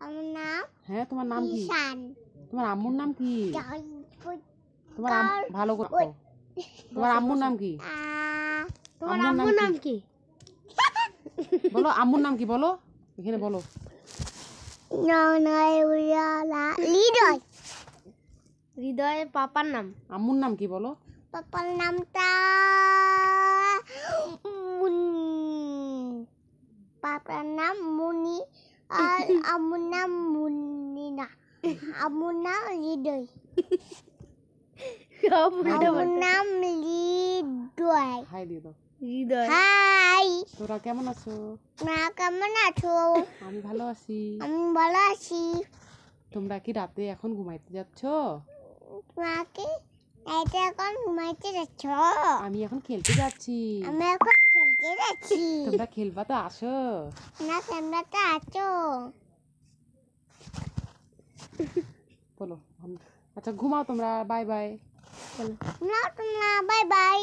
আমার নাম হ্যাঁ, তোমার নাম কি? ঈশান। তোমার আম্মুর নাম কি? তোমার ভালো করে বলো। তোমার আম্মুর নাম কি? তোমার আম্মুর নাম কি? বলো আম্মুর নাম কি বলো, এখানে বলো। হৃদয়। হৃদয়ের পাপার নাম। আম্মুর নাম কি বলো? পাপার নামটা পাপার নাম মুনি আর আম্মুর নাম মুন্নিনা। আম্মুর নাম হৃদয়। আম্মুর নাম হৃদয়। হাই দিয়ে দাও। হৃদয়। হাই। তোরা কেমন আছো? তোমরা কেমন আছো? আমি ভালো আছি। আমি ভালো আছি। তোমরা কি রাতে এখন ঘুমাইতে যাচ্ছ? তোমাকে রাতে এখন ঘুমাইতে যাচ্ছ? আমি এখন খেলতে যাচ্ছি। আমি এখন খেলতে যাচ্ছি। তোমরা খেলবা তো আসো। না তোমরা তো আছো। বলো আচ্ছা ঘুমাও তোমরা, বাই বাই। না তোমরা বাই বাই।